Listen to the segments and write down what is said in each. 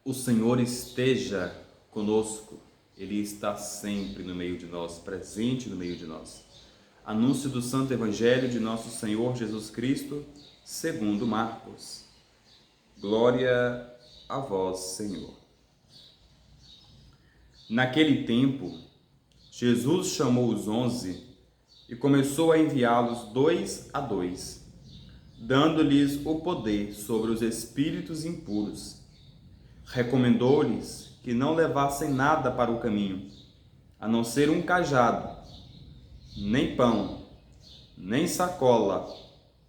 O Senhor esteja conosco, Ele está sempre no meio de nós, presente no meio de nós. Anúncio do Santo Evangelho de nosso Senhor Jesus Cristo, segundo Marcos. Glória a vós, Senhor. Naquele tempo, Jesus chamou os 11 e começou a enviá-los 2 a 2, dando-lhes o poder sobre os espíritos impuros. Recomendou-lhes que não levassem nada para o caminho, a não ser um cajado, nem pão, nem sacola,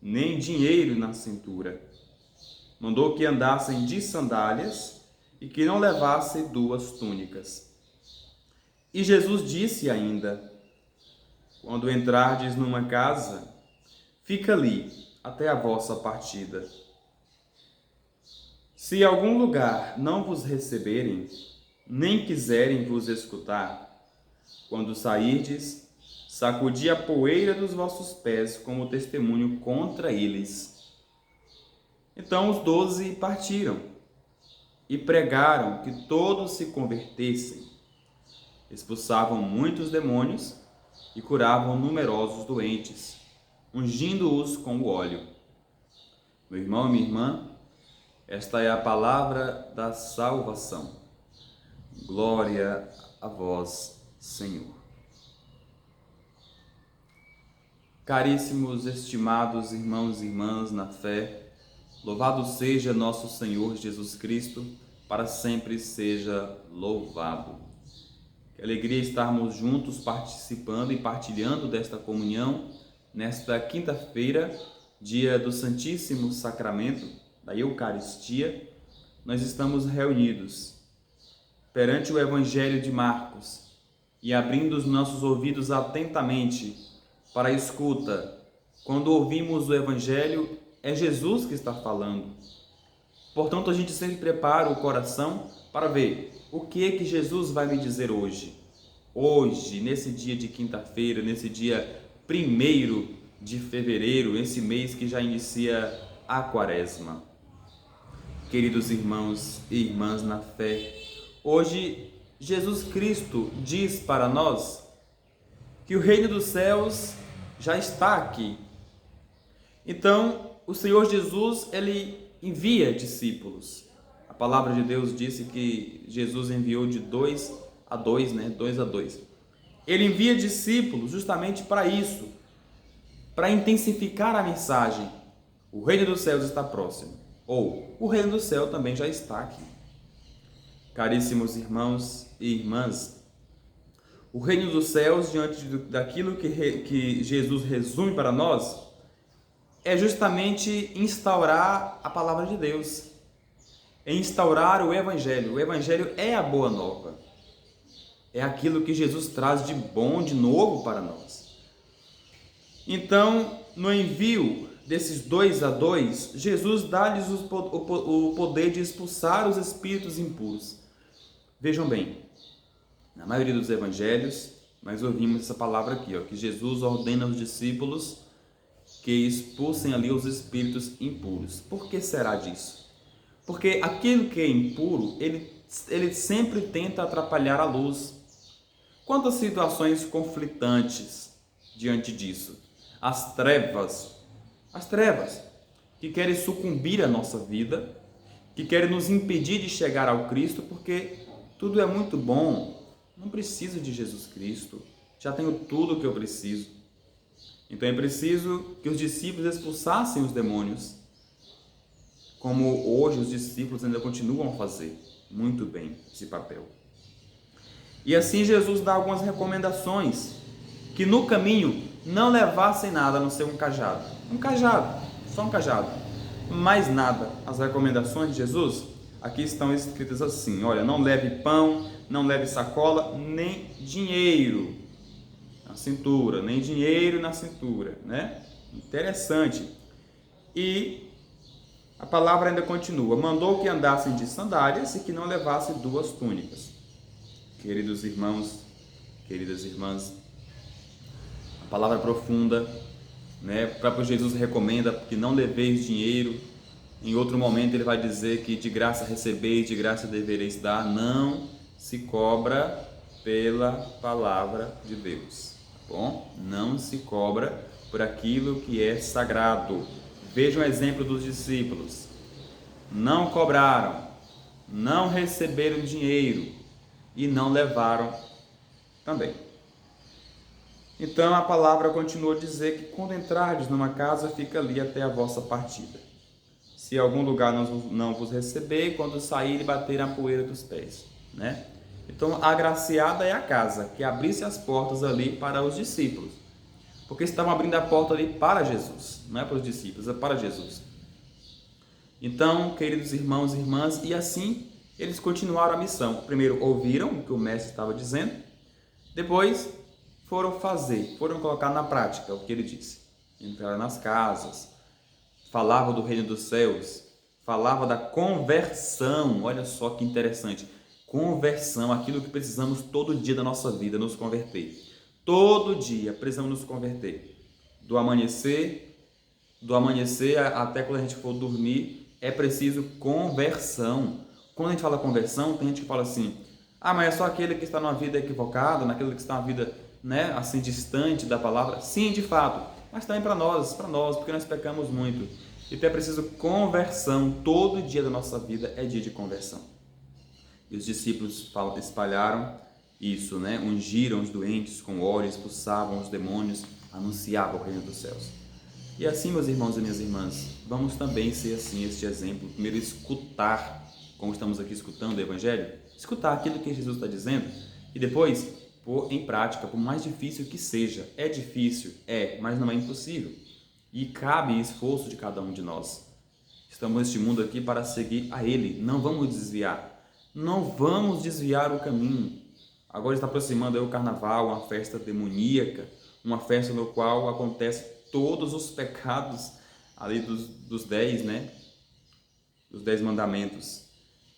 nem dinheiro na cintura. Mandou que andassem de sandálias e que não levassem 2 túnicas. E Jesus disse ainda: quando entrardes numa casa, fica ali até a vossa partida. Se algum lugar não vos receberem, nem quiserem vos escutar, quando sairdes, sacudi a poeira dos vossos pés como testemunho contra eles. Então os 12 partiram e pregaram que todos se convertessem. Expulsavam muitos demônios e curavam numerosos doentes, ungindo-os com o óleo. Meu irmão e minha irmã, esta é a palavra da salvação. Glória a vós, Senhor. Caríssimos, estimados irmãos e irmãs na fé, louvado seja nosso Senhor Jesus Cristo, para sempre seja louvado. Que alegria estarmos juntos participando e partilhando desta comunhão nesta quinta-feira, dia do Santíssimo Sacramento da Eucaristia. Nós estamos reunidos perante o Evangelho de Marcos e abrindo os nossos ouvidos atentamente para a escuta. Quando ouvimos o Evangelho, é Jesus que está falando. Portanto, a gente sempre prepara o coração para ver o que é que Jesus vai me dizer hoje. Hoje, nesse dia de quinta-feira, nesse dia 1º de fevereiro, esse mês que já inicia a Quaresma. Queridos irmãos e irmãs na fé, hoje Jesus Cristo diz para nós que o reino dos céus já está aqui. Então, o Senhor Jesus, ele envia discípulos. A palavra de Deus disse que Jesus enviou de 2 a 2, né? 2 a 2. Ele envia discípulos justamente para isso, para intensificar a mensagem. O reino dos céus está próximo. Ou, o reino do céu também já está aqui. Caríssimos irmãos e irmãs, o reino dos céus, diante daquilo que Jesus resume para nós, é justamente instaurar a palavra de Deus, é instaurar o Evangelho. O Evangelho é a boa nova, é aquilo que Jesus traz de bom, de novo para nós. Então, no envio desses 2 a 2, Jesus dá-lhes o poder de expulsar os espíritos impuros. Vejam bem, na maioria dos evangelhos, nós ouvimos essa palavra aqui, que Jesus ordena aos discípulos que expulsem ali os espíritos impuros. Por que será disso? Porque aquilo que é impuro, ele sempre tenta atrapalhar a luz. Quantas situações conflitantes diante disso? As trevas que querem sucumbir à nossa vida, que querem nos impedir de chegar ao Cristo, porque tudo é muito bom, não preciso de Jesus Cristo, já tenho tudo o que eu preciso. Então é preciso que os discípulos expulsassem os demônios, como hoje os discípulos ainda continuam a fazer muito bem esse papel. E assim Jesus dá algumas recomendações, que no caminho não levassem nada a não ser um cajado, só um cajado, mais nada. As recomendações de Jesus aqui estão escritas assim: olha, não leve pão, não leve sacola, nem dinheiro na cintura, né? Interessante. E a palavra ainda continua: mandou que andassem de sandálias e que não levassem 2 túnicas. Queridos irmãos, queridas irmãs, a palavra profunda, né? O próprio Jesus recomenda que não leveis dinheiro, Em outro momento ele vai dizer que de graça recebeis, de graça devereis dar. Não se cobra pela palavra de Deus, tá bom? Não se cobra por aquilo que é sagrado. Veja o exemplo dos discípulos. Não cobraram, não receberam dinheiro e não levaram também. Então a palavra continua a dizer que quando entrardes numa casa, fica ali até a vossa partida. Se algum lugar não vos receber, quando sair, bater a poeira dos pés, né? Então, agraciada é a casa, que abrisse as portas ali para os discípulos. Porque estavam abrindo a porta ali para Jesus, não é para os discípulos, é para Jesus. Então, queridos irmãos e irmãs, e assim eles continuaram a missão. Primeiro ouviram o que o mestre estava dizendo, depois foram colocar na prática o que ele disse. Entraram nas casas, falava do reino dos céus, falava da conversão. Olha só que interessante, conversão, aquilo que precisamos todo dia da nossa vida, nos converter. Todo dia precisamos nos converter, do amanhecer até quando a gente for dormir, é preciso conversão. Quando a gente fala conversão, tem gente que fala assim, mas é só aquele que está numa vida equivocada, naquele que está numa vida, né, assim, distante da palavra. Sim, de fato, mas também para nós, porque nós pecamos muito. Então é preciso conversão. Todo dia da nossa vida é dia de conversão. E os discípulos espalharam isso, né? Ungiram os doentes com óleo, expulsavam os demônios, anunciavam o reino dos céus. E assim, meus irmãos e minhas irmãs, vamos também ser assim, este exemplo. Primeiro, escutar, como estamos aqui escutando o Evangelho, escutar aquilo que Jesus está dizendo e depois pôr em prática, por mais difícil que seja. É difícil, mas não é impossível. E cabe esforço de cada um de nós. Estamos neste mundo aqui para seguir a Ele, não vamos desviar. Não vamos desviar o caminho. Agora está aproximando aí o Carnaval, uma festa demoníaca, uma festa no qual acontece todos os pecados ali dos 10, né? Dos 10 mandamentos.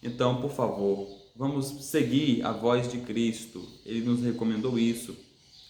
Então, por favor, vamos seguir a voz de Cristo. Ele nos recomendou isso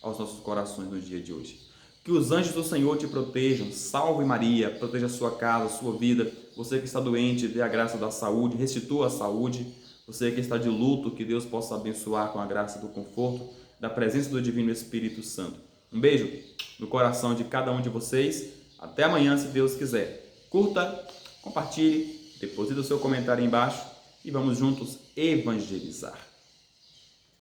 aos nossos corações no dia de hoje. Que os anjos do Senhor te protejam. Salve Maria, proteja a sua casa, a sua vida. Você que está doente, dê a graça da saúde, restitua a saúde. Você que está de luto, que Deus possa abençoar com a graça do conforto, da presença do Divino Espírito Santo. Um beijo no coração de cada um de vocês. Até amanhã, se Deus quiser. Curta, compartilhe, deposite o seu comentário aí embaixo e vamos juntos evangelizar.